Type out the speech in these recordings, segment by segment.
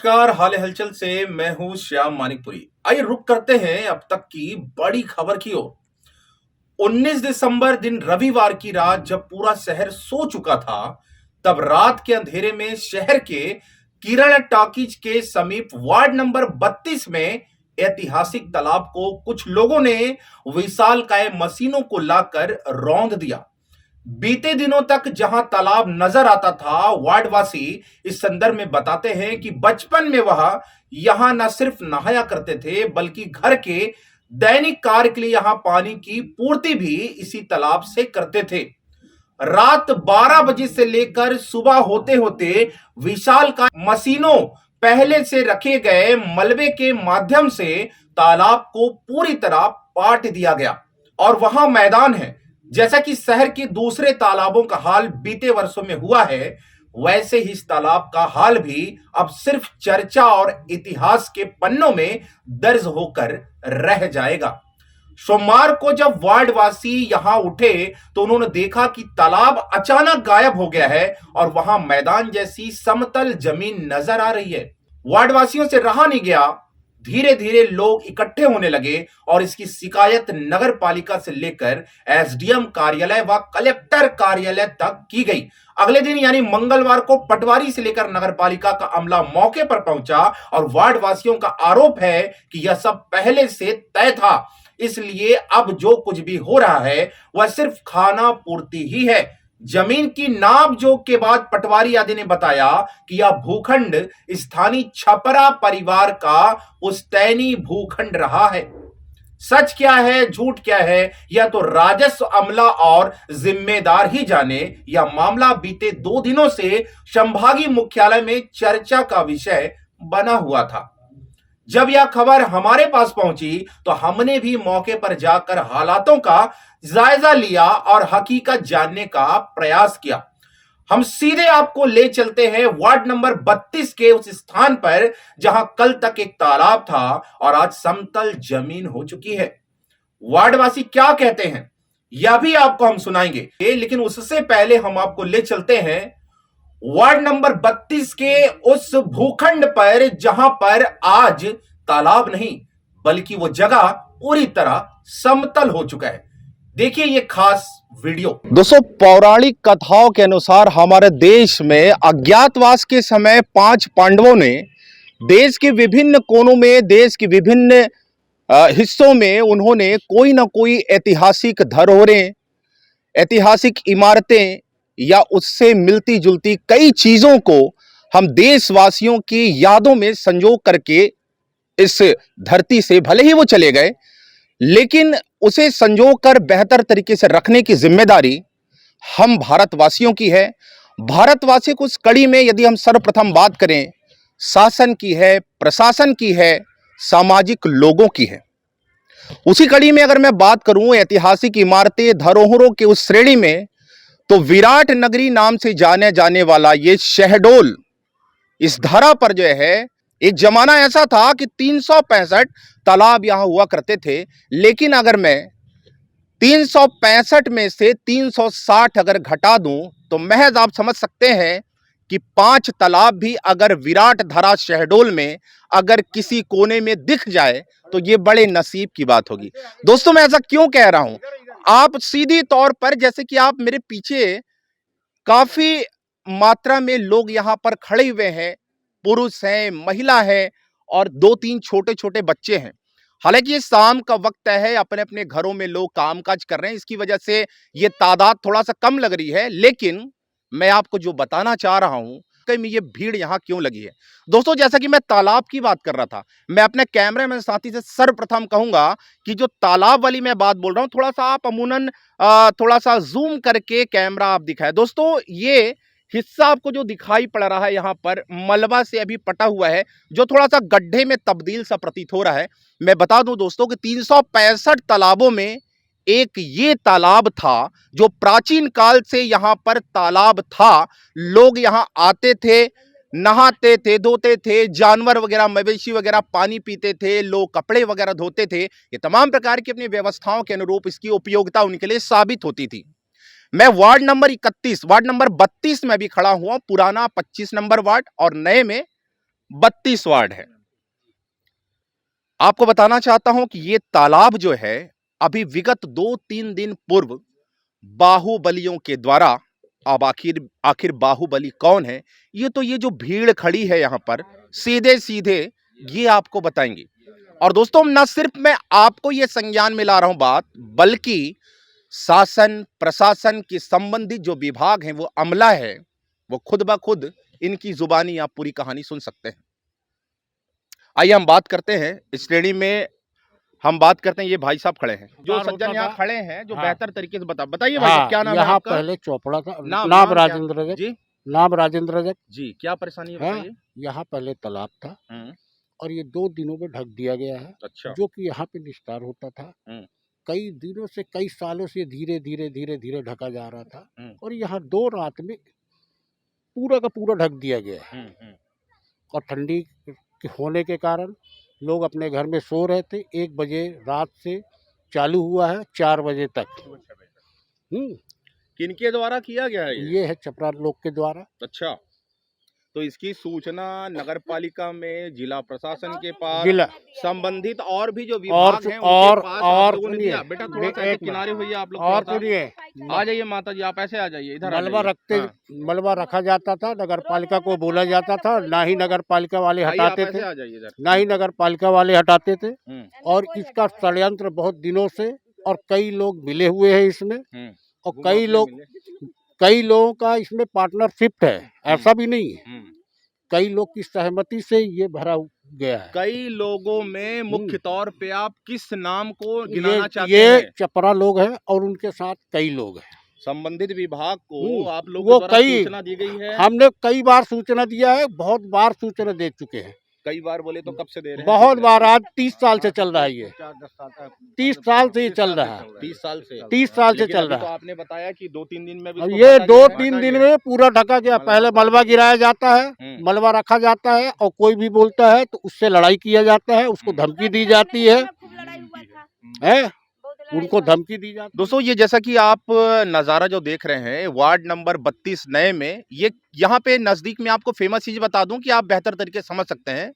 नमस्कार, हाल हलचल से मैं हूं श्याम मानिकपुरी। आइए रुक करते हैं अब तक की बड़ी खबर की ओर। 19 दिसंबर दिन रविवार की रात जब पूरा शहर सो चुका था, तब रात के अंधेरे में शहर के किरण टॉकीज के समीप वार्ड नंबर 32 में ऐतिहासिक तालाब को कुछ लोगों ने विशालकाय मशीनों को लाकर रौंद दिया। बीते दिनों तक जहां तालाब नजर आता था, वार्डवासी इस संदर्भ में बताते हैं कि बचपन में वह यहां न सिर्फ नहाया करते थे, बल्कि घर के दैनिक कार्य के लिए यहां पानी की पूर्ति भी इसी तालाब से करते थे। रात 12 बजे से लेकर सुबह होते होते विशाल का मशीनों पहले से रखे गए मलबे के माध्यम से तालाब को पूरी तरह पाट दिया गया और वहां मैदान है। जैसा कि शहर के दूसरे तालाबों का हाल बीते वर्षों में हुआ है, वैसे ही इस तालाब का हाल भी अब सिर्फ चर्चा और इतिहास के पन्नों में दर्ज होकर रह जाएगा। सोमवार को जब वार्डवासी यहां उठे तो उन्होंने देखा कि तालाब अचानक गायब हो गया है और वहां मैदान जैसी समतल जमीन नजर आ रही है। वार्डवासियों से रहा नहीं गया, धीरे धीरे लोग इकट्ठे होने लगे और इसकी शिकायत नगर पालिका से लेकर एसडीएम कार्यालय व कलेक्टर कार्यालय तक की गई। अगले दिन यानी मंगलवार को पटवारी से लेकर नगर पालिका का अमला मौके पर पहुंचा और वार्ड वासियों का आरोप है कि यह सब पहले से तय था, इसलिए अब जो कुछ भी हो रहा है वह सिर्फ खाना पूर्ति ही है। जमीन की नापजोख के बाद पटवारी आदि ने बताया कि यह भूखंड स्थानीय छपरा परिवार का पुश्तैनी भूखंड रहा है। सच क्या है, झूठ क्या है, यह तो राजस्व अमला और जिम्मेदार ही जाने। यह मामला बीते 2 दिनों से संभागीय मुख्यालय में चर्चा का विषय बना हुआ था। जब यह खबर हमारे पास पहुंची तो हमने भी मौके पर जाकर हालातों का जायजा लिया और हकीकत जानने का प्रयास किया। हम सीधे आपको ले चलते हैं वार्ड नंबर 32 के उस स्थान पर जहां कल तक एक तालाब था और आज समतल जमीन हो चुकी है। वार्डवासी क्या कहते हैं यह भी आपको हम सुनाएंगे, लेकिन उससे पहले हम आपको ले चलते हैं वार्ड नंबर 32 के उस भूखंड पर जहां पर आज तालाब नहीं बल्कि वो जगह पूरी तरह समतल हो चुका है। देखिए ये खास वीडियो। दोस्तों, पौराणिक कथाओं के अनुसार हमारे देश में अज्ञातवास के समय 5 पांडवों ने देश के विभिन्न कोनों में, देश के विभिन्न हिस्सों में उन्होंने कोई ना कोई ऐतिहासिक धरोहरें, ऐतिहासिक इमारतें या उससे मिलती जुलती कई चीजों को हम देशवासियों की यादों में संजो करके इस धरती से भले ही वो चले गए, लेकिन उसे संजो कर बेहतर तरीके से रखने की जिम्मेदारी हम भारतवासियों की है। भारतवासी को उस कड़ी में यदि हम सर्वप्रथम बात करें, शासन की है, प्रशासन की है, सामाजिक लोगों की है। उसी कड़ी में अगर मैं बात करूं ऐतिहासिक इमारतें, धरोहरों के उस श्रेणी में, तो विराट नगरी नाम से जाने जाने वाला ये शहडोल, इस धरा पर जो है, एक जमाना ऐसा था कि 365 तालाब यहां हुआ करते थे, लेकिन अगर मैं 365 में से 360 अगर घटा दूं तो महज आप समझ सकते हैं कि 5 तालाब भी अगर विराट धरा शहडोल में अगर किसी कोने में दिख जाए तो ये बड़े नसीब की बात होगी। दोस्तों, मैं ऐसा क्यों कह रहा हूं, आप सीधी तौर पर, जैसे कि आप मेरे पीछे काफी मात्रा में लोग यहां पर खड़े हुए हैं, पुरुष हैं, महिला है और 2-3 छोटे छोटे बच्चे हैं। हालांकि ये शाम का वक्त है, अपने अपने घरों में लोग कामकाज कर रहे हैं, इसकी वजह से ये तादाद थोड़ा सा कम लग रही है। लेकिन मैं आपको जो बताना चाह रहा हूं कि ये भीड़ यहां क्यों लगी है। दोस्तों, जैसा कि मैं तालाब की बात कर रहा था, मैं अपने कैमरामैन साथी से सर्वप्रथम कहूंगा कि जो तालाब वाली मैं बात बोल रहा हूं, थोड़ा सा आप अमूनन थोड़ा सा जूम करके कैमरा आप दिखाए। दोस्तों, ये हिस्सा आपको जो दिखाई पड़ रहा है यहां पर मलबा से अभी पटा हुआ है, जो थोड़ा सा गड्ढे में तब्दील सा प्रतीत हो रहा है। मैं बता दूं दोस्तों कि 365 तालाबों में एक ये तालाब था जो प्राचीन काल से यहां पर तालाब था। लोग यहां आते थे, नहाते थे, धोते थे, जानवर वगैरह, मवेशी वगैरह पानी पीते थे, लोग कपड़े वगैरह धोते थे। ये तमाम प्रकार की अपनी व्यवस्थाओं के अनुरूप इसकी उपयोगिता उनके लिए साबित होती थी। मैं वार्ड नंबर 31, वार्ड नंबर 32 में भी खड़ा हुआ, पुराना 25 नंबर वार्ड और नए में 32 वार्ड है। आपको बताना चाहता हूं कि ये तालाब जो है अभी विगत 2-3 दिन पूर्व बाहुबलियों के द्वारा, अब आखिर आखिर बाहुबली कौन है, ये जो भीड़ खड़ी है यहां पर सीधे सीधे ये आपको बताएंगे। और दोस्तों, न सिर्फ मैं आपको ये संज्ञान में ला रहा हूं बात, बल्कि शासन प्रशासन के संबंधित जो विभाग हैं, वो अमला है, वो खुद ब खुद इनकी जुबानी आप पूरी कहानी सुन सकते हैं। आइए हम बात करते हैं इस श्रेणी में, हम बात करते हैं, ये भाई साहब खड़े हैं, जो सज्जन यहाँ खड़े हैं, जो बेहतर तरीके से बताइए भाई साहब, क्या नाम है यहाँ आपका? पहले चौपड़ा था, नाम नाम क्या? राजेंद्र जग। जी नाम राजेंद्र जग। जी, क्या परेशानी है हाँ, बताइए। यहाँ पहले तालाब था और ये 2 दिनों में ढक दिया गया है, अच्छा। जो कि यहाँ पे निस्तार होता था। कई दिनों से, कई सालों से धीरे धीरे धीरे धीरे ढका जा रहा था और यहाँ 2 रात में पूरा का पूरा ढक दिया गया है। और ठंडी होने के कारण लोग अपने घर में सो रहे थे। 1 बजे रात से चालू हुआ है 4 बजे तक। किनके द्वारा किया गया है ये है चपरा लोग के द्वारा। अच्छा, तो इसकी सूचना नगर पालिका में, जिला प्रशासन के पास, जिला संबंधित और भी जो विभाग हैं उनके पास आप लोगों ने दिया? बेटा थोड़ा सा ऐसे किनारे होइए आप लोग, और थोड़ा सा। सुनिए, आ जाइए माता जी, आप ऐसे आ जाइए, इधर आ मलबा जाइए। रखते, हाँ। मलबा रखा जाता था, नगर पालिका को बोला जाता था, ना ही नगर पालिका वाले आइए, आप हटाते ऐसे थे, आ जाइए इधर। ना ही नगर पालिका वाले हटाते थे। और इसका षड्यंत्र बहुत दिनों से, और कई लोग मिले हुए हैं इसमें, और कई लोगों का इसमें पार्टनरशिप है, ऐसा भी नहीं है। कई लोग की सहमति से ये भरा गया है। कई लोगों में मुख्य तौर पे आप किस नाम को गिनाना चाहते ये हैं? चपरा लोग हैं और उनके साथ कई लोग हैं। संबंधित विभाग को आप लोगों वो के द्वारा कई सूचना दी गई है? हमने कई बार सूचना दिया है, बहुत बार सूचना दे चुके हैं। कई बार बोले तो कब से दे रहे हैं? बहुत बार, आज 30 साल से चल रहा है ये। 30 साल से ये चल रहा है। 30 साल से 30 साल से लेकिन चल अभी रहा तो है। आपने बताया कि 2-3 दिन में भी अब इसको ये ढका 2-3 गया दिन है। में पूरा ढका गया। पहले मलबा गिराया जाता है, मलबा रखा जाता है, और कोई भी बोलता है तो उससे लड़ाई किया जाता है, उसको धमकी दी जाती है, उनको धमकी दी जाती है। दोस्तों, ये जैसा कि आप नज़ारा जो देख रहे हैं वार्ड नंबर 32 नए में, ये यहाँ पे नजदीक में आपको फेमस चीज बता दूं कि आप बेहतर तरीके से समझ सकते हैं,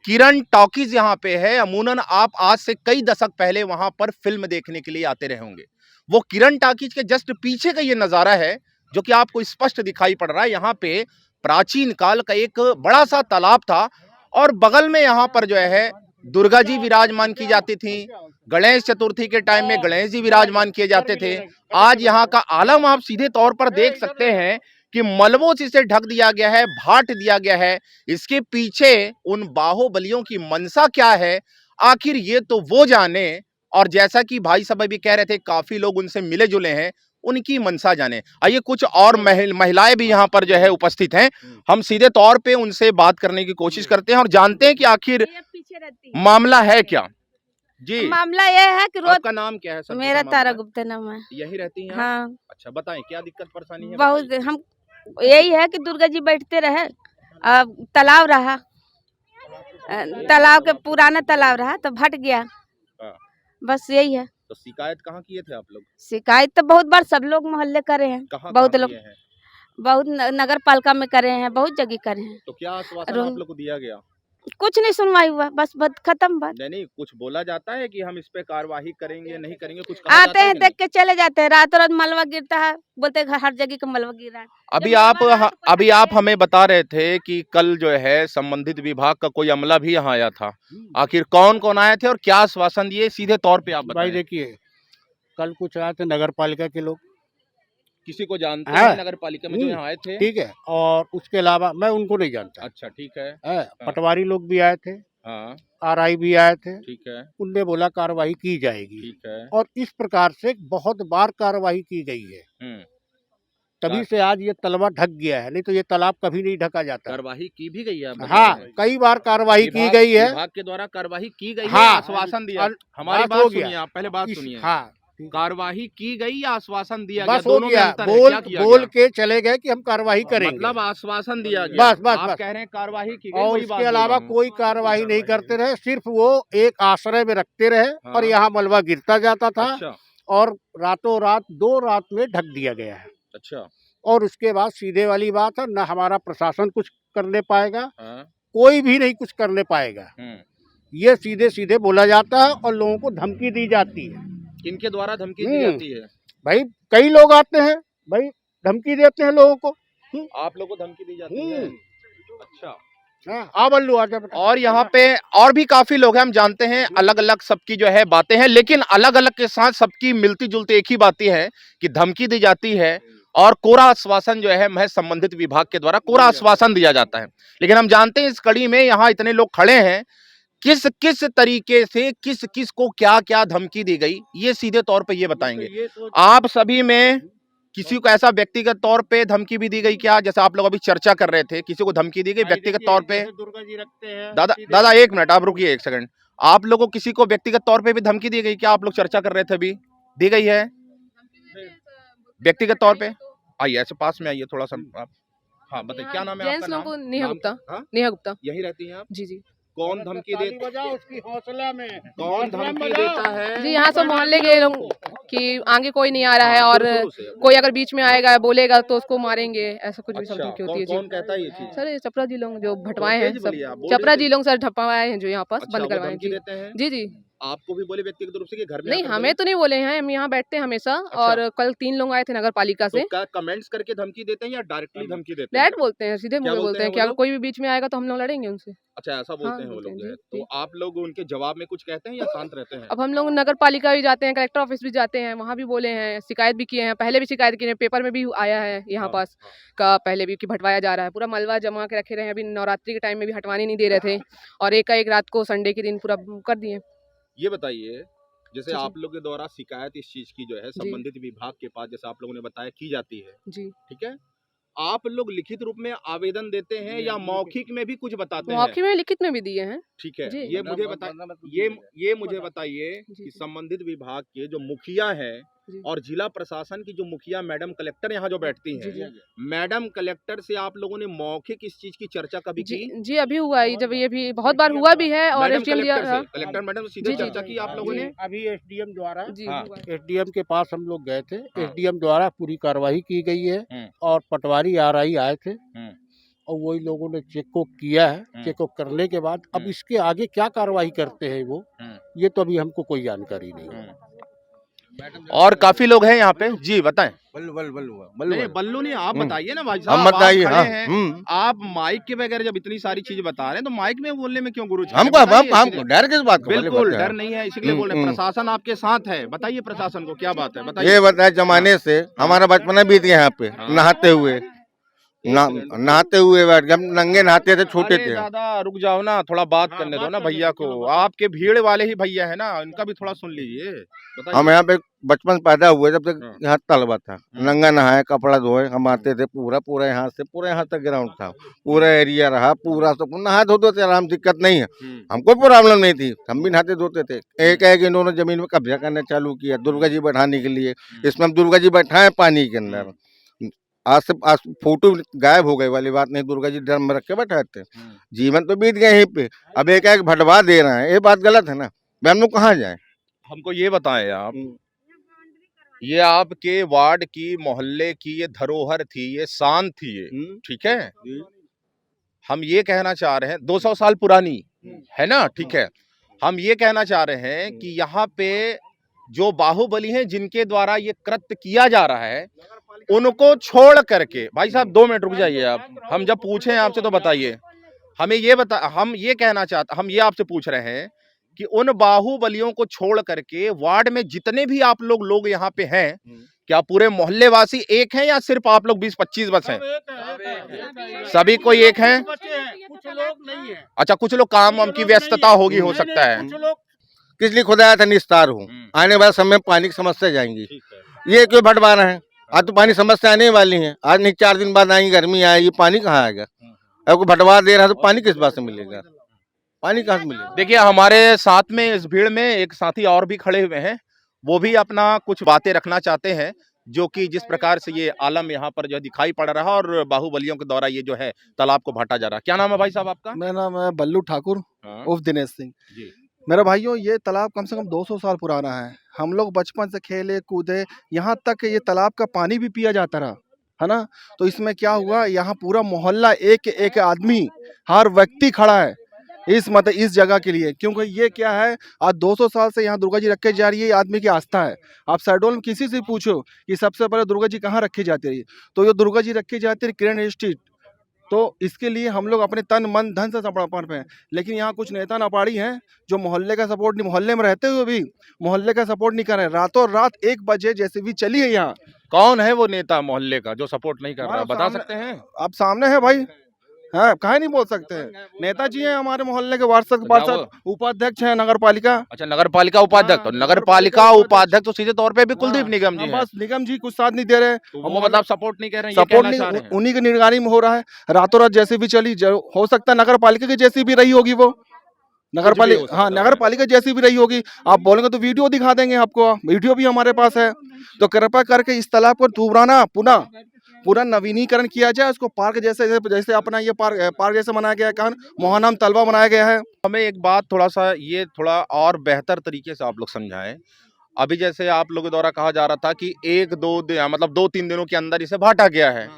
किरण टॉकीज यहाँ पे है। अमूनन आप आज से कई दशक पहले वहां पर फिल्म देखने के लिए आते रहे होंगे। वो किरण टॉकीज के जस्ट पीछे का ये नजारा है जो कि आपको स्पष्ट दिखाई पड़ रहा है। यहाँ पे प्राचीन काल का एक बड़ा सा तालाब था और बगल में यहाँ पर जो है दुर्गा जी विराजमान की जाती थी। गणेश चतुर्थी के टाइम में गणेश जी विराजमान किए जाते थे। आज यहाँ का आलम आप सीधे तौर पर देख सकते हैं कि मलबों से इसे ढक दिया गया है, भाट दिया गया है। इसके पीछे उन बाहुबलियों की मनसा क्या है, आखिर ये तो वो जाने। और जैसा कि भाई साहब भी कह रहे थे, काफी लोग उनसे मिले जुले हैं, उनकी मनसा जाने। आइए, कुछ और महिलाएं भी यहाँ पर जो है उपस्थित हैं, हम सीधे तौर पे उनसे बात करने की कोशिश करते हैं और जानते हैं कि आखिर मामला है क्या। जी, मामला यह है कि रोज आपका नाम क्या है सर? मेरा तारा गुप्ता नाम है। यही रहती हैं? हाँ, अच्छा, बताएं क्या दिक्कत परेशानी है? बहुत हम यही है कि दुर्गा जी बैठते रहे, अब तालाब रहा, तालाब के पुराना तालाब रहा तो फट गया, बस यही है। तो शिकायत कहाँ किए थे आप लोग? शिकायत तो बहुत बार सब लोग मोहल्ले करे हैं, बहुत लोग, बहुत नगर पालिका में करे हैं, बहुत जगह करे हैं। तो क्या आश्वासन आप लोग को दिया गया? कुछ नहीं सुनवाई हुआ, बस खत्म बात। नहीं, कुछ बोला जाता है कि हम इस पे कार्रवाई करेंगे, नहीं करेंगे, कुछ कहा आते जाता है हैं कि देख के चले जाते हैं, रात रात मलबा गिरता है, बोलते हैं हर जगह का मलबा गिर रहा है। अभी आप हमें बता रहे थे कि कल जो है संबंधित विभाग का कोई अमला भी यहाँ आया था। आखिर कौन कौन आए थे और क्या आश्वासन दिए, सीधे तौर पे आप भाई बताएं। देखिए, कल कुछ आए थे नगर पालिका के लोग, किसी को जानते हाँ। हैं नगर पालिका में जो यहाँ आए थे? ठीक है, और उसके अलावा मैं उनको नहीं जानता। अच्छा, ठीक है। पटवारी लोग भी आए थे, हाँ, आरआई भी आए थे, ठीक है, उनने बोला कार्रवाई की जाएगी, ठीक है। और इस प्रकार से बहुत बार कार्रवाई की गई है। तभी से आज ये तालाब ढक गया है, नहीं तो ये तालाब कभी नहीं ढका जाता। कार्रवाई की भी गई है? हाँ, कई बार कार्रवाई की गई है, विभाग के द्वारा कार्रवाई की गई है, हाँ, आश्वासन दिया। हमारी बात बात हो सुनिए, गया। आप पहले बात सुनिए। हाँ, कार्रवाई की गई या आश्वासन दिया गया? बस हो दोनों में गया, अंतर है, क्या किया बोल गया? के चले गए कि हम कार्रवाई करेंगे, मतलब आश्वासन दिया गया। बस बस आप बस। कह रहे हैं कार्रवाई की गई, और वही बात इसके बोल अलावा रहा हूं। कोई कार्रवाई नहीं करते रहे, सिर्फ वो एक आश्रय में रखते रहे, हाँ। और यहाँ मलबा गिरता जाता था। अच्छा, और रातों रात 2 रात में ढक दिया गया है। अच्छा, और उसके बाद सीधे वाली बात है, न हमारा प्रशासन कुछ करने पाएगा, हाँ, कोई भी नहीं कुछ करने पाएगा। ये सीधे सीधे बोला जाता है और लोगों को धमकी दी जाती है। किनके द्वारा धमकी दी जाती है? भाई कई लोग आते हैं भाई धमकी देते हैं लोगों को। आप लोगों को धमकी दी जाती है? अच्छा। हाँ बल्लू आजा बेटा। और यहाँ पे और भी काफी लोग हैं, हम जानते हैं अलग अलग सबकी जो है बातें हैं, लेकिन अलग अलग के साथ सबकी मिलती जुलती एक ही बात है कि धमकी दी जाती है और कोरा आश्वासन जो है महज संबंधित विभाग के द्वारा कोरा आश्वासन दिया जाता है। लेकिन हम जानते हैं इस कड़ी में यहाँ इतने लोग खड़े हैं, किस किस तरीके से किस किस को क्या क्या धमकी दी गई, ये सीधे तौर पे ये बताएंगे। आप सभी में किसी को ऐसा व्यक्तिगत तौर पे धमकी भी दी गई क्या? जैसे आप लोग अभी चर्चा कर रहे थे, किसी को धमकी दी गई व्यक्तिगत तौर पे? दुर्गा जी रखते हैं। दादा एक मिनट आप रुकिए एक सेकंड। आप लोगों को किसी को व्यक्तिगत तौर पे भी धमकी दी गई क्या? आप लोग चर्चा कर रहे थे अभी, दी गई है व्यक्तिगत तौर पे? आइए ऐसे पास में आइए थोड़ा सा आप। हाँ बताइए क्या नाम है आपका? नाम? नेहा गुप्ता। नेहा गुप्ता। यही रहती हैं आप? जी जी। कौन धमकी देता है? उसकी हौसला में कौन धमकी देता है? जी यहाँ से मोहल्ले के लोग कि आगे कोई नहीं आ रहा है और कोई अगर बीच में आएगा बोलेगा तो उसको मारेंगे, ऐसा कुछ भी धमकी होती है। कौन कहता है ये चीज? सर ये चपरा जी लोग जो भटवाए हैं, सब चपरा जी लोग सर ठपवाए हैं जो यहाँ पास बंद करवाए हैं। जी जी। आपको भी बोले व्यक्तिगत रूप से कि घर में? नहीं हमें तो नहीं बोले हैं, हम यहाँ बैठते हैं हमेशा। और कल 3 लोग आए थे नगर पालिका से। क्या कमेंट्स करके धमकी देते हैं या डायरेक्टली धमकी देते हैं? डायरेक्ट बोलते हैं, सीधे मुंह बोलते हैं कि अगर कोई भी बीच में आएगा तो हम लोग लड़ेंगे उनसे। अच्छा ऐसा बोलते हैं वो लोग जो है। तो आप लोग उनके जवाब में कुछ कहते हैं या शांत रहते हैं? अब हम लोग नगर पालिका भी जाते हैं, कलेक्टर ऑफिस भी जाते हैं, वहाँ भी बोले हैं, शिकायत भी किए हैं, पहले भी शिकायत किए हैं, पेपर में भी आया है यहाँ पास का पहले भी कि भटवाया जा रहा है। पूरा मलबा जमा के रखे रहे हैं, अभी नवरात्रि के टाइम में भी हटवाने नहीं दे रहे थे और एक रात को संडे के दिन पूरा कर दिए। ये बताइए जैसे आप लोग के द्वारा शिकायत इस चीज की जो है संबंधित विभाग के पास जैसे आप लोगों ने बताया की जाती है जी, ठीक है, आप लोग लिखित रूप में आवेदन देते हैं या मौखिक में भी कुछ बताते हैं? मौखिक में लिखित में भी दिए हैं। ठीक है, ये मुझे बताइए कि संबंधित विभाग के जो मुखिया है और जिला प्रशासन की जो मुखिया मैडम कलेक्टर यहाँ जो बैठती हैं, मैडम कलेक्टर से आप लोगों ने मौखिक इस चीज की चर्चा कभी की? जी अभी हुआ है, जब ये भी बहुत बार हुआ भी है। और कलेक्टर मैडम से सीधे चर्चा की आप लोगों ने? अभी एसडीएम द्वारा एसडीएम के पास हम लोग गए थे, एसडीएम द्वारा पूरी कार्रवाई की गई है और पटवारी आरआई आए थे और वही लोगों ने चेक को किया है। चेक को करने के बाद अब इसके आगे क्या कार्रवाई करते हैं वो, ये तो अभी हमको कोई जानकारी नहीं है। और काफी लोग हैं यहाँ पे जी, बताएं। बल्लू नहीं, आप बताइए ना भाई साहब। हम बताइए। आप माइक के बगैर जब इतनी सारी चीज बता रहे हैं तो माइक में बोलने में क्यों गुरु? हम डर किस बात को? बिल्कुल डर नहीं है, इसलिए बोल रहे हैं प्रशासन आपके साथ है। बताइए प्रशासन को क्या बात है, बताइए। ये बताए जमाने से हमारा बचपना बीत गया यहाँ पे नहाते हुए जब नंगे नहाते थे छोटे थे। दादा रुक जाओ ना, थोड़ा बात करने दो ना भैया को। आपके भीड़ वाले ही भैया है ना, इनका भी थोड़ा सुन लीजिए। हम यहाँ पे बचपन पैदा हुए जब तक यहाँ तलबा था, नंगा नहाए कपड़ा धोए, हम आते थे पूरा यहाँ से पूरा यहाँ तक ग्राउंड था, पूरा एरिया रहा, पूरा सब नहा धोते थे, आराम दिक्कत नहीं है, हमको प्रॉब्लम नहीं थी, हम भी नहाते धोते थे। एक इन्होंने जमीन में कब्जा करना चालू किया दुर्गा जी बैठाने के लिए, इसमें हम दुर्गा जी बैठाए पानी के अंदर। आज फोटो गायब हो गए वाली बात नहीं, दुर्गा जी ड्रम में रख के बैठाए थे, जीवन तो बीत गए यहीं पे। अब एक भटवा दे रहे हैं, ये बात गलत है ना, हम लोग कहाँ जाए? हमको ये बताएं आप, ये आपके वार्ड की मोहल्ले की ये धरोहर थी, ये शान थी, ये ठीक है, हम ये कहना चाह रहे हैं 200 साल पुरानी है ना, ठीक है, हम ये कहना चाह रहे हैं कि यहाँ पे जो बाहुबली हैं जिनके द्वारा ये कृत्य किया जा रहा है उनको छोड़ करके, भाई साहब 2 मिनट रुक जाइए आप, हम जब पूछें आपसे तो बताइए हमें, हम ये कहना चाहते, हम ये आपसे पूछ रहे हैं कि उन बाहुबलियों को छोड़ करके वार्ड में जितने भी आप लोग यहाँ पे हैं, क्या पूरे मोहल्ले वासी एक हैं या सिर्फ आप लोग 20-25 बस हैं? सभी कोई एक हैं? कुछ लोग नहीं है। अच्छा, कुछ लोग काम की व्यस्तता होगी, हो सकता है। किस लिए खुदाया था निस्तार हूँ, आने वाले समय में पानी की समस्या जाएंगी, ये क्यों भटवा रहे हैं? आज तो पानी समस्या आने वाली है, आज नहीं 4 दिन बाद आएंगी, गर्मी आएगी, पानी कहाँ आएगा? अगर भटवा दे रहा है तो पानी किस बात से मिलेगा? पानी कहाँ से मिलेगा? देखिए हमारे साथ में इस भीड़ में एक साथी और भी खड़े हुए हैं, वो भी अपना कुछ बातें रखना चाहते हैं, जो कि जिस प्रकार से ये आलम यहाँ पर जो दिखाई पड़ रहा है और बाहुबलियों के द्वारा ये जो है तालाब को भाटा जा रहा है। क्या नाम है भाई साहब आपका? मेरा नाम है बल्लू ठाकुर उर्फ दिनेश सिंह। मेरा भाइयों, ये तालाब कम से कम 200 साल पुराना है। हम लोग बचपन से खेले कूदे, यहाँ तक ये तालाब का पानी भी पिया जाता रहा है ना। तो इसमें क्या हुआ, यहाँ पूरा मोहल्ला एक आदमी हर व्यक्ति खड़ा है इस जगह के लिए, क्योंकि ये क्या है, आज 200 साल से यहाँ दुर्गा जी रखे जा रही है, ये आदमी की आस्था है। आप शहडोल में किसी से पूछो कि सबसे पहले दुर्गा जी कहाँ रखी जाती रही, तो ये दुर्गा जी रखी जाती है किरण स्ट्रीट। तो इसके लिए हम लोग अपने तन मन धन से समर्पण पे हैं। लेकिन यहाँ कुछ नेता नापाड़ी हैं जो मोहल्ले का सपोर्ट नहीं, मोहल्ले में रहते हुए भी मोहल्ले का सपोर्ट नहीं कर रहे। रातों रात 1 बजे जैसे भी चली है यहाँ। कौन है वो नेता मोहल्ले का जो सपोर्ट नहीं कर रहा, आप बता सामने- सकते हैं? आप सामने है भाई, हाँ काहे नहीं बोल सकते हैं। नेताजी हैं हमारे मोहल्ले के वार्षिक पार्षद, उपाध्यक्ष हैं नगर पालिका। अच्छा, नगर पालिका उपाध्यक्ष। तो हाँ, नगर पालिका उपाध्यक्ष तो सीधे तौर पे भी कुलदीप निगम जी हाँ, हैं। बस निगम जी कुछ साथ नहीं दे रहे, तो वो मतलब सपोर्ट नहीं कर रहे हैं, ये सपोर्ट कहना चाह नहीं, रहे हैं। उन्हीं की निगरानी में हो रहा है। रातों रात जैसी भी चली, हो सकता है नगर पालिका की जैसी भी रही होगी वो, नगर कुछ भी हो पालिका, सकता हाँ है। नगर पालिका जैसी भी रही होगी। आप बोलेंगे तो वीडियो दिखा देंगे आपको, वीडियो भी हमारे पास है। तो कृपया करके इस तालाब को दोबारा पुनः पूरा नवीनीकरण किया जाए, उसको पार्क जैसे जैसे अपना ये पार्क जैसे बनाया गया है, कहाँ मोहनम तलवा बनाया गया है। हमें एक बात थोड़ा सा ये थोड़ा और बेहतर तरीके से आप लोग समझाएं। अभी जैसे आप लोगों द्वारा कहा जा रहा था कि 1-2 दिन मतलब 2-3 दिनों के अंदर इसे बांटा गया है,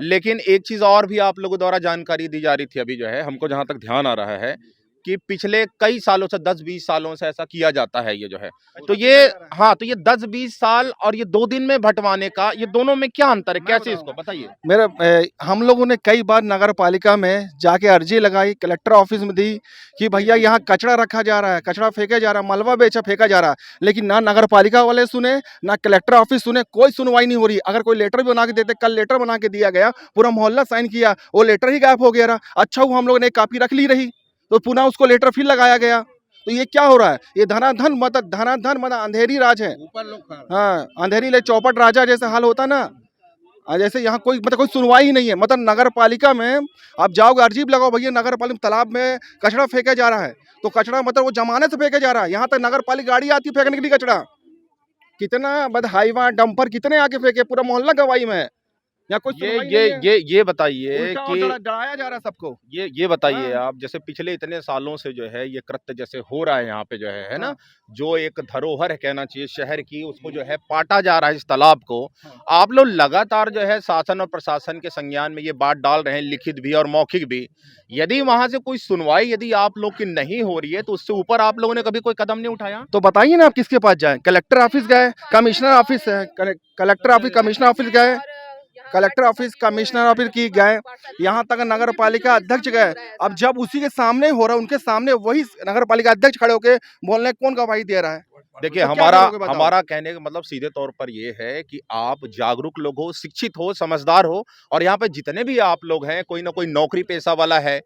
लेकिन एक चीज और भी आप लोगों द्वारा जानकारी दी जा रही थी अभी जो है, हमको जहां तक ध्यान आ रहा है कि पिछले कई सालों से 10-20 सालों से ऐसा किया जाता है ये जो है। तो ये हाँ, तो ये 10-20 साल और ये 2 दिन में बंटवाने का, ये दोनों में क्या अंतर है, कैसे इसको बताइए? हम लोगों ने कई बार नगर पालिका में जाके अर्जी लगाई, कलेक्टर ऑफिस में दी कि भैया यहाँ कचरा रखा जा रहा है, कचरा फेंका जा रहा है, मलबा बेचा फेंका जा रहा है, लेकिन ना नगर पालिका वाले सुने, ना कलेक्टर ऑफिस सुने, कोई सुनवाई नहीं हो रही। अगर कोई लेटर भी बना के देते, कल लेटर बना के दिया गया, पूरा मोहल्ला साइन किया, वो लेटर ही गायब हो गया रहा। अच्छा हुआ हम लोगों ने एक कॉपी रख ली रही, तो पुनः उसको लेटर फिर लगाया गया। तो ये क्या हो रहा है, ये धनाधन मतलब अंधेरी राज है। हाँ, अंधेरी ले चौपट राजा जैसे हाल होता ना, जैसे यहाँ कोई मतलब कोई सुनवाई ही नहीं है। मतलब नगर पालिका में आप जाओगे, अर्जी भी लगाओ, भैया नगर पालिका तालाब में कचरा फेंका जा रहा है, तो कचरा मतलब वो जमाने से फेंका जा रहा है। यहाँ तक नगर पालिका गाड़ी आती है फेंकने के लिए कचरा, कितना मतलब हाईवा डंपर कितने आके फेंके, पूरा मोहल्ला गवाही में है। यहाँ कोई सुनवाई नहीं है। ये बताइए उल्टा और कि डराया जा रहा है सबको। ये बताइए हाँ। आप, जैसे पिछले इतने सालों से जो है ये कृत्य जैसे हो रहा है यहाँ पे जो है ना, जो एक धरोहर है कहना चाहिए शहर की, उसको जो है पाटा जा रहा है इस तालाब को। आप लोग लगातार जो है शासन और प्रशासन के संज्ञान में ये बात डाल रहे हैं, लिखित भी और मौखिक भी। यदि वहां से कोई सुनवाई यदि आप लोग की नहीं हो रही है, तो उससे ऊपर आप लोगों ने कभी कोई कदम नहीं उठाया? तो बताइए ना आप किसके पास जाए। कलेक्टर ऑफिस गए, कमिश्नर ऑफिस है, कलेक्टर ऑफिस कमिश्नर ऑफिस गए, कलेक्टर ऑफिस कमिश्नर ऑफिस की गए, यहाँ तक नगर पालिका अध्यक्ष गए। अब जब उसी के सामने हो रहा है, उनके सामने वही नगर पालिका अध्यक्ष खड़े होके बोलने कौन गवाही दे रहा है। देखिए, तो क्या करोगे बताओ? हमारा कहने का मतलब सीधे तौर पर ये है कि आप जागरूक लोग हो, शिक्षित हो, समझदार हो, और यहाँ पे जितने भी आप लोग हैं, कोई ना कोई नौकरी पेशा वाला है,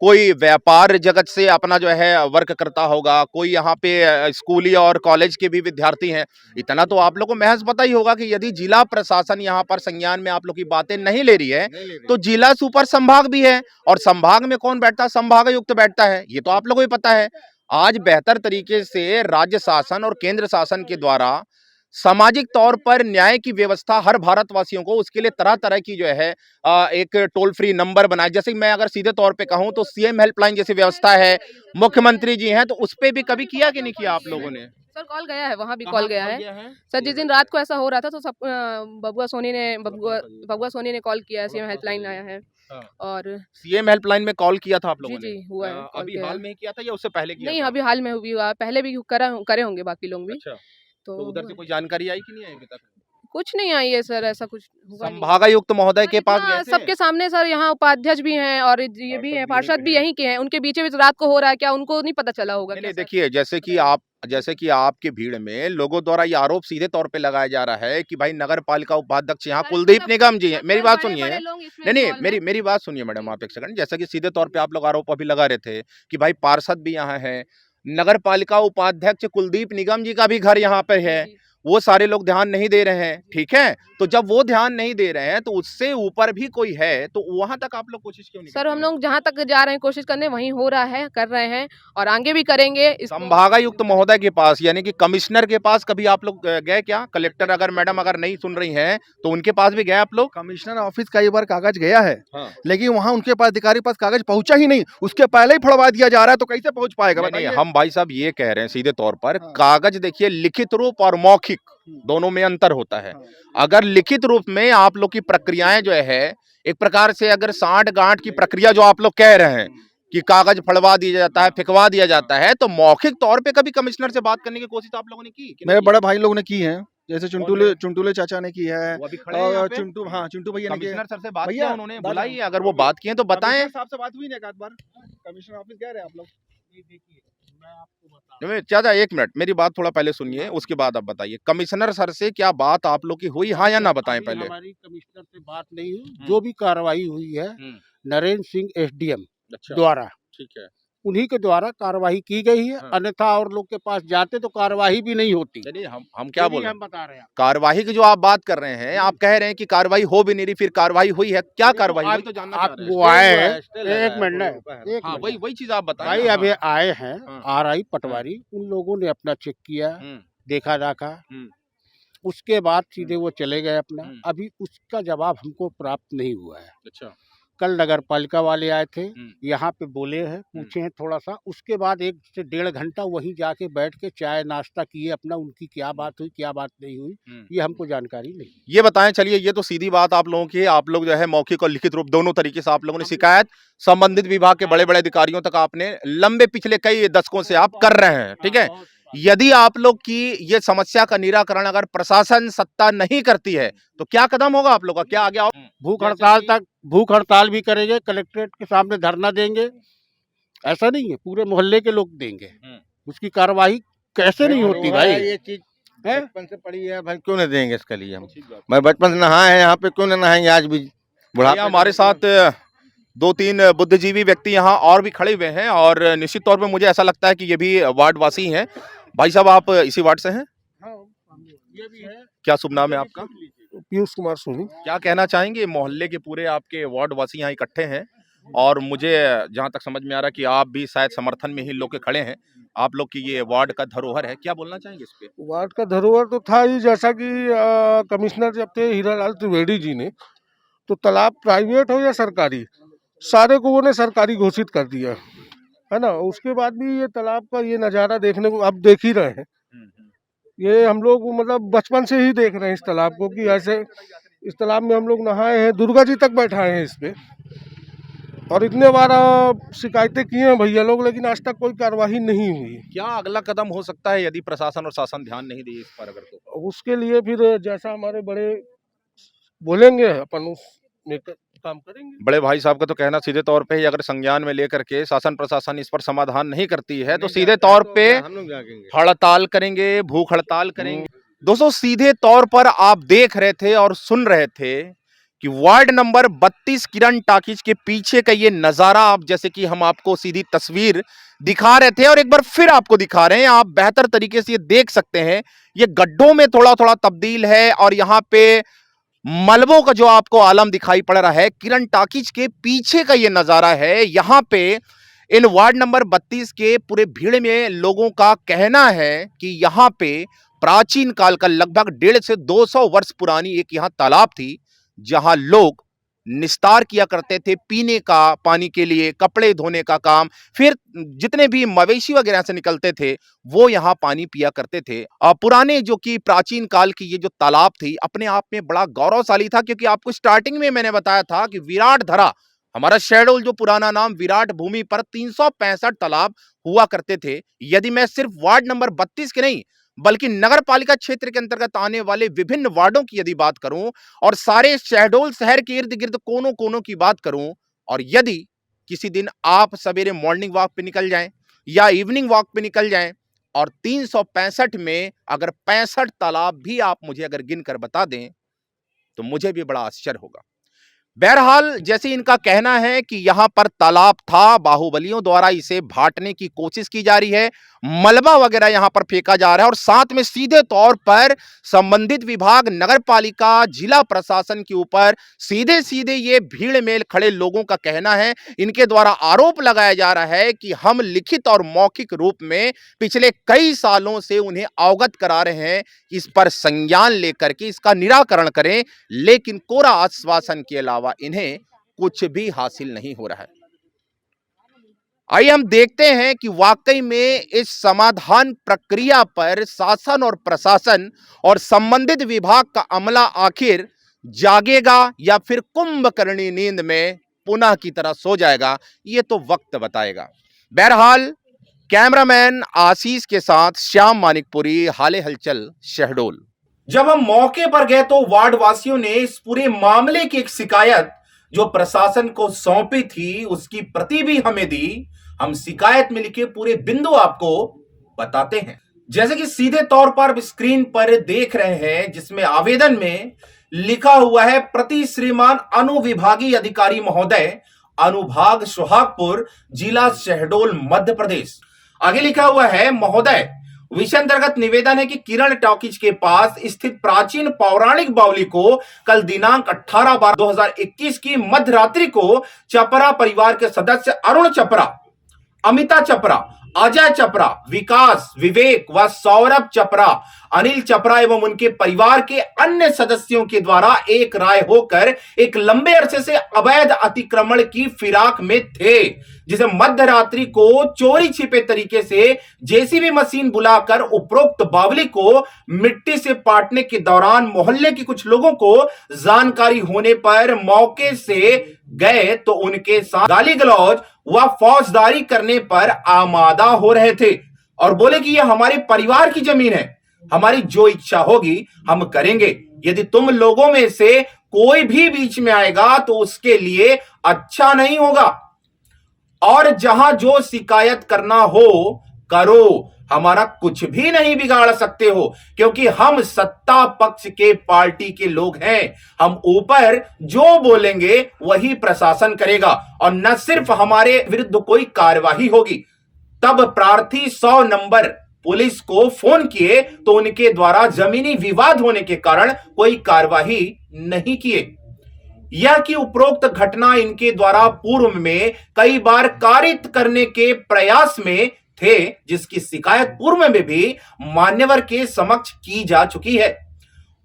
कोई व्यापार जगत से अपना जो है वर्क करता होगा, कोई यहाँ पे स्कूली और कॉलेज के भी विद्यार्थी हैं। इतना तो आप लोग को महज पता ही होगा कि यदि जिला प्रशासन यहाँ पर संज्ञान में आप लोग की बातें नहीं ले रही है, तो जिला सुपर संभाग भी है, और संभाग में कौन बैठता है? संभागायुक्त बैठता है। ये तो आप लोगों को भी पता है। आज बेहतर तरीके से राज्य शासन और केंद्र शासन के द्वारा सामाजिक तौर पर न्याय की व्यवस्था हर भारतवासियों को, उसके लिए तरह तरह की जो है एक टोल फ्री नंबर बनाए। जैसे कि मैं अगर सीधे तौर पे कहूं तो सीएम हेल्पलाइन जैसी व्यवस्था है, मुख्यमंत्री जी हैं, तो उस पे भी कभी किया कि नहीं किया आप लोगों ने? सर कॉल गया है, वहाँ भी कॉल गया है। सर जिस दिन रात को ऐसा हो रहा था तो सब बबुआ सोनी ने कॉल किया है, सीएम हेल्पलाइन आया है। और सीएम हेल्पलाइन में कॉल किया था आप लोगों जी ने? हुआ है, कॉल अभी किया हाल है। में ही किया था या उससे पहले किया नहीं, था? अभी हाल में भी हुआ, पहले भी करे होंगे बाकी लोग भी। अच्छा, तो तो उधर से कोई जानकारी आई कि नहीं आई अभी तक? कुछ नहीं आई है सर, ऐसा कुछ हुआ नहीं। संभागायुक्त महोदय के पास हाँ, गए थे? सबके सामने सर, यहाँ उपाध्यक्ष भी हैं और ये भी हैं, पार्षद भी यहीं के हैं। उनके बीच बीच रात को हो रहा है, क्या उनको नहीं पता चला होगा? नहीं क्या नहीं, सर? देखिए, जैसे कि आपकी भीड़ में लोगों द्वारा ये आरोप सीधे तौर पे लगाया जा रहा है कि भाई नगर पालिका उपाध्यक्ष यहाँ अरे कुलदीप मतलब निगम जी हैं। मेरी बात बड़े सुनिए। बड़े लोग इसमें नहीं नहीं, involve हैं। मेरी बात सुनिए मैडम, आप एक सेकंड। जैसे कि सीधे तौर पे आप लोग आरोप अभी लगा रहे थे कि भाई पार्षद भी यहाँ है, नगर पालिका उपाध्यक्ष कुलदीप निगम जी का भी घर यहाँ पे है, जी। वो सारे लोग ध्यान नहीं दे रहे हैं, ठीक है? तो जब वो ध्यान नहीं दे रहे हैं, तो उससे ऊपर भी कोई है, तो वहां तक आप लोग कोशिश क्यों नहीं सर करते हम हैं? लोग जहाँ तक जा रहे हैं कोशिश करने, वहीं हो रहा है, कर रहे हैं और आगे भी करेंगे इसको। संभागायुक्त महोदय के पास यानी कि कमिश्नर के पास कभी आप लोग गए क्या? कलेक्टर अगर मैडम अगर नहीं सुन रही हैं तो उनके पास भी गए आप लोग? कमिश्नर ऑफिस कई बार कागज गया है, हाँ। लेकिन वहाँ उनके पास अधिकारी पास कागज पहुंचा ही नहीं, उसके पहले ही फड़वा दिया जा रहा है, तो कैसे पहुंच पाएगा नहीं, नहीं, बताइए? हम भाई साहब ये कह रहे हैं सीधे तौर पर, हाँ। कागज देखिए, लिखित रूप और मौखिक दोनों में अंतर होता है। अगर लिखित रूप में आप लोग की प्रक्रियाएं जो है एक प्रकार से अगर सांठ गांठ की प्रक्रिया जो आप लोग कह रहे हैं कि कागज फड़वा दिया जाता है, फेंकवा दिया जाता है, तो मौखिक तौर पे कभी कमिश्नर से बात करने की कोशिश आप लोगों ने की कि मेरे नहीं बड़े भाई लोग ने की है, जैसे कौन चुनटुले चाचा ने की है, की? वो अभी खड़े हैं यहाँ और पे? चिंटू भैया ने की है। कमिश्नर सर से बात भैया, किया उन्होंने? दादा, बुलाइए, अगर वो बात किए तो बताएं। कमिश्नर साहब से बात हुई ना एक आध बार? कमिश्नर ऑफिस गए रहे आप लोग? देखिए, मैं आपको बता चाचा एक मिनट, मेरी बात थोड़ा पहले सुनिए, उसके बाद आप बताइए। कमिश्नर सर से क्या बात आप लोग की हुई, हाँ या ना, बताएं अभी पहले। हमारी कमिश्नर से बात नहीं हुई, जो भी कार्रवाई हुई है नरेंद्र सिंह एसडीएम अच्छा, द्वारा, ठीक है। उन्हीं के द्वारा कार्रवाई की गई है। हाँ। अन्यथा और लोग के पास जाते तो कार्रवाई भी नहीं होती। चलिए हम क्या यही बोल रहे हैं, हम बता रहे हैं। कार्रवाई की जो आप बात कर रहे हैं, आप कह रहे हैं कि कार्रवाई हो भी नहीं रही, फिर कार्रवाई हुई है, क्या नहीं, कार्रवाई तो हुई आप- तो जानना आप चाह रहे हैं। वो आए हैं, एक मिनट ना, एक हाँ, मिनट। वही चीज आप बताएं भाई ना, अभी हाँ। आए हैं हाँ। आरआई पटवारी, उन लोगों ने अपना चेक किया, हम्म, देखा दाखा, हम्म, उसके बाद सीधे वो चले गए अपना। हम्म। अभी उसका जवाब हमको प्राप्त नहीं हुआ है। अच्छा, कल नगर पालिका वाले आए थे, हम्म। यहाँ पे बोले हैं, पूछे हैं थोड़ा सा, उसके बाद 1 से 1.5 घंटा वहीं जाके बैठ के चाय नाश्ता किए अपना, उनकी क्या बात हुई क्या बात नहीं हुई ये हमको जानकारी नहीं। ये बताएं, चलिए ये तो सीधी बात आप लोगों की है, आप लोग जो है मौखिक और लिखित रूप दोनों तरीके से आप लोगों ने शिकायत संबंधित विभाग के बड़े बड़े अधिकारियों तक आपने लंबे पिछले कई दशकों से आप कर रहे हैं, ठीक है। यदि आप लोग की ये समस्या का निराकरण अगर प्रशासन सत्ता नहीं करती है तो क्या कदम होगा आप लोग का, क्या आगे आओ? भूख हड़ताल भी करेंगे, कलेक्ट्रेट के सामने धरना देंगे। ऐसा नहीं है, पूरे मोहल्ले के लोग देंगे। उसकी कार्रवाई कैसे नहीं होती भाई? ये चीज बचपन से पड़ी है भाई, क्यों नहीं देंगे इसके लिए हम? मैं बचपन से नहाए हैं यहाँ पे, क्यों नहीं नहाएंगे आज भी? बुढ़ापे में हमारे साथ 2-3 बुद्धिजीवी व्यक्ति यहाँ और भी खड़े हुए हैं और निश्चित तौर पे मुझे ऐसा लगता है कि ये भी वार्ड वासी हैं। भाई साहब, आप इसी वार्ड से हैं? ये भी है। क्या शुभ नाम है आपका? पीयूष कुमार सोनी। क्या कहना चाहेंगे? मोहल्ले के पूरे आपके वार्ड वासी यहाँ इकट्ठे हैं और मुझे जहाँ तक समझ में आ रहा है कि आप भी शायद समर्थन में ही लोग के खड़े हैं। आप लोग की ये वार्ड का धरोहर है, क्या बोलना चाहेंगे इस पे? वार्ड का धरोहर तो था ही, जैसा कि कमिश्नर जब थे हीरालाल त्रिवेदी जी ने, तो तालाब प्राइवेट हो या सरकारी, सारे को उन्होंने सरकारी घोषित कर दिया है ना। उसके बाद भी ये तालाब का ये नज़ारा देखने को आप देख ही रहे हैं। ये हम लोग मतलब बचपन से ही देख रहे हैं इस तालाब को, कि ऐसे इस तालाब में हम लोग नहाए हैं, दुर्गा जी तक बैठाए हैं इस पे, और इतने बार शिकायतें की हैं भैया लोग, लेकिन आज तक कोई कार्रवाई नहीं हुई। क्या अगला कदम हो सकता है यदि प्रशासन और शासन ध्यान नहीं दे इस पर? अगर तो उसके लिए फिर जैसा हमारे बड़े बोलेंगे अपन उस में काम करेंगे। बड़े भाई साहब का तो कहना सीधे तौर पे ही अगर संज्ञान में लेकर के शासन प्रशासन इस पर समाधान नहीं करती है तो सीधे तौर पे हम लोग जाएंगे, हड़ताल करेंगे, भूख हड़ताल करेंगे। दोस्तों, सीधे तौर पर आप देख रहे थे और सुन रहे थे कि वार्ड नंबर 32 किरण टाकीज के पीछे का ये नजारा, आप जैसे कि हम आपको सीधी तस्वीर दिखा रहे थे और एक बार फिर आपको दिखा रहे हैं, आप बेहतर तरीके से ये देख सकते हैं। ये गड्ढों में थोड़ा थोड़ा तब्दील है और यहाँ पे मलबों का जो आपको आलम दिखाई पड़ रहा है, किरण टाकीज के पीछे का ये नजारा है। यहाँ पे इन वार्ड नंबर 32 के पूरे भीड़ में लोगों का कहना है कि यहाँ पे प्राचीन काल का लगभग 150 से 200 वर्ष पुरानी एक यहाँ तालाब थी, जहां लोग निस्तार किया करते थे पीने का पानी के लिए, कपड़े धोने का काम, फिर जितने भी मवेशी वगैरह से निकलते थे वो यहाँ पानी पिया करते थे। पुराने जो कि प्राचीन काल की ये जो तालाब थी अपने आप में बड़ा गौरवशाली था, क्योंकि आपको स्टार्टिंग में मैंने बताया था कि विराट धरा, हमारा शहडोल जो पुराना नाम, विराट भूमि पर 365 तालाब हुआ करते थे। यदि मैं सिर्फ वार्ड नंबर 32 के नहीं बल्कि नगर पालिका क्षेत्र के अंतर्गत आने वाले विभिन्न वार्डों की यदि बात करूं और सारे शहडोल शहर के इर्द गिर्द कोनों कोनों की बात करूं, और यदि किसी दिन आप सवेरे मॉर्निंग वॉक पे निकल जाएं या इवनिंग वॉक पे निकल जाएं और 365 में अगर 65 तालाब भी आप मुझे अगर गिन कर बता दें तो मुझे भी बड़ा आश्चर्य होगा। बहरहाल, जैसे इनका कहना है कि यहां पर तालाब था, बाहुबलियों द्वारा इसे भाटने की कोशिश की जा रही है, मलबा वगैरह यहां पर फेंका जा रहा है और साथ में सीधे तौर पर संबंधित विभाग, नगर पालिका, जिला प्रशासन के ऊपर सीधे सीधे ये भीड़ में खड़े लोगों का कहना है, इनके द्वारा आरोप लगाया जा रहा है कि हम लिखित और मौखिक रूप में पिछले कई सालों से उन्हें अवगत करा रहे हैं, इस पर संज्ञान लेकर के इसका निराकरण करें, लेकिन कोरा आश्वासन के अलावा इन्हें कुछ भी हासिल नहीं हो रहा है। आइए हम देखते हैं कि वाकई में इस समाधान प्रक्रिया पर शासन और प्रशासन और संबंधित विभाग का अमला आखिर जागेगा या फिर कुंभकर्णी नींद में पुनः की तरह सो जाएगा, ये तो वक्त बताएगा। बहरहाल कैमरामैन आशीष के साथ श्याम मानिकपुरी, हाले हलचल, शहडोल। जब हम मौके पर गए तो वार्ड वासियों ने इस पूरे मामले की एक शिकायत जो प्रशासन को सौंपी थी उसकी प्रति भी हमें दी। हम शिकायत में लिखे पूरे बिंदु आपको बताते हैं। जैसे कि सीधे तौर पर स्क्रीन पर देख रहे हैं, जिसमें आवेदन में लिखा हुआ है, प्रति श्रीमान अनुविभागीय अधिकारी महोदय, अनुभाग सुहागपुर, जिला शहडोल, मध्य प्रदेश। आगे लिखा हुआ है, महोदय, विषय अंतर्गत निवेदन है कि किरण टॉकीज के पास स्थित प्राचीन पौराणिक बावली को कल दिनांक 18/12/2021 की मध्यरात्रि को चपरा परिवार के सदस्य अरुण चपरा, अमिता चपरा, अजय चपरा, विकास, विवेक व सौरभ चपरा, अनिल चपरा एवं उनके परिवार के अन्य सदस्यों के द्वारा एक राय होकर एक लंबे अरसे से अवैध अतिक्रमण की फिराक में थे, जिसे मध्यरात्रि को चोरी छिपे तरीके से जेसीबी मशीन बुलाकर उपरोक्त बावली को मिट्टी से पाटने के दौरान मोहल्ले के कुछ लोगों को जानकारी होने पर मौके से गए तो उनके साथ गाली गलौज व फौजदारी करने पर आमादा हो रहे थे और बोले कि यह हमारे परिवार की जमीन है, हमारी जो इच्छा होगी हम करेंगे, यदि तुम लोगों में से कोई भी बीच में आएगा तो उसके लिए अच्छा नहीं होगा और जहां जो शिकायत करना हो करो, हमारा कुछ भी नहीं बिगाड़ सकते हो क्योंकि हम सत्ता पक्ष के पार्टी के लोग हैं। हम ऊपर जो बोलेंगे वही प्रशासन करेगा और न सिर्फ हमारे विरुद्ध कोई कार्यवाही होगी। तब प्रार्थी 100 नंबर पुलिस को फोन किए तो उनके द्वारा जमीनी विवाद होने के कारण कोई कार्यवाही नहीं किए। यह कि उपरोक्त घटना इनके द्वारा पूर्व में कई बार कारित करने के प्रयास में थे, जिसकी शिकायत पूर्व में भी मान्यवर के समक्ष की जा चुकी है।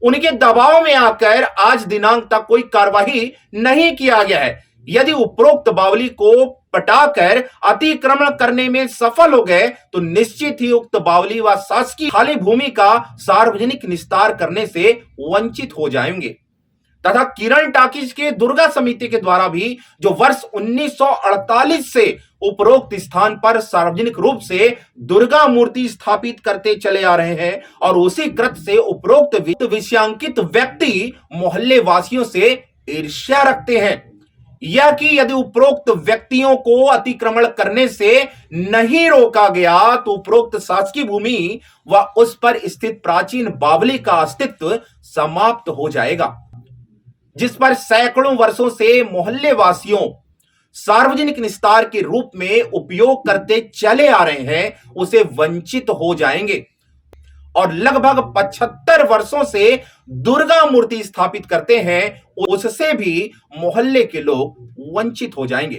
उनके दबाव में आकर आज दिनांक तक कोई कार्यवाही नहीं किया गया है। यदि उपरोक्त बावली को पटाकर अतिक्रमण करने में सफल हो गए तो निश्चित ही उक्त बावली व शासकीय खाली भूमि का सार्वजनिक निस्तार करने से वंचित हो जाएंगे तथा किरण टाकीज के दुर्गा समिति के द्वारा भी जो वर्ष 1948 से उपरोक्त स्थान पर सार्वजनिक रूप से दुर्गा मूर्ति स्थापित करते चले आ रहे हैं और उसी कृत्य से उपरोक्त विषयांकित व्यक्ति मोहल्ले वासियों से ईर्ष्या रखते हैं। यह कि यदि उपरोक्त व्यक्तियों को अतिक्रमण करने से नहीं रोका गया तो उपरोक्त शासकीय भूमि व उस पर स्थित प्राचीन बावली का अस्तित्व समाप्त हो जाएगा, जिस पर सैकड़ों वर्षों से मोहल्ले वासियों सार्वजनिक निस्तार के रूप में उपयोग करते चले आ रहे हैं, उसे वंचित हो जाएंगे और लगभग 75 वर्षों से दुर्गा मूर्ति स्थापित करते हैं, उससे भी मोहल्ले के लोग वंचित हो जाएंगे।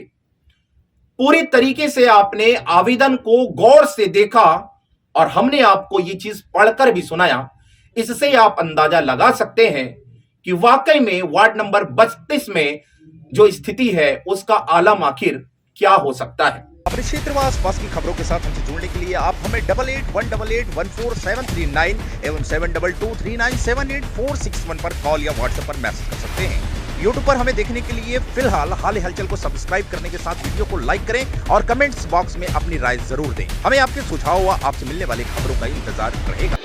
पूरी तरीके से आपने आवेदन को गौर से देखा और हमने आपको ये चीज पढ़कर भी सुनाया। इससे आप अंदाजा लगा सकते हैं कि वाकई में वार्ड नंबर 32 में जो स्थिति है उसका आलम आखिर क्या हो सकता है। अपने क्षेत्र व आसपास की खबरों के साथ हमसे जुड़ने के लिए आप हमें 8818881479 एवं 7223978461 पर कॉल या व्हाट्सएप पर मैसेज कर सकते हैं। यूट्यूब पर हमें देखने के लिए फिलहाल हाले हलचल को सब्सक्राइब करने के साथ वीडियो को लाइक करें और कमेंट्स बॉक्स में अपनी राय जरूर दें। हमें आपके सुझाव व आपसे मिलने वाली खबरों का इंतजार रहेगा।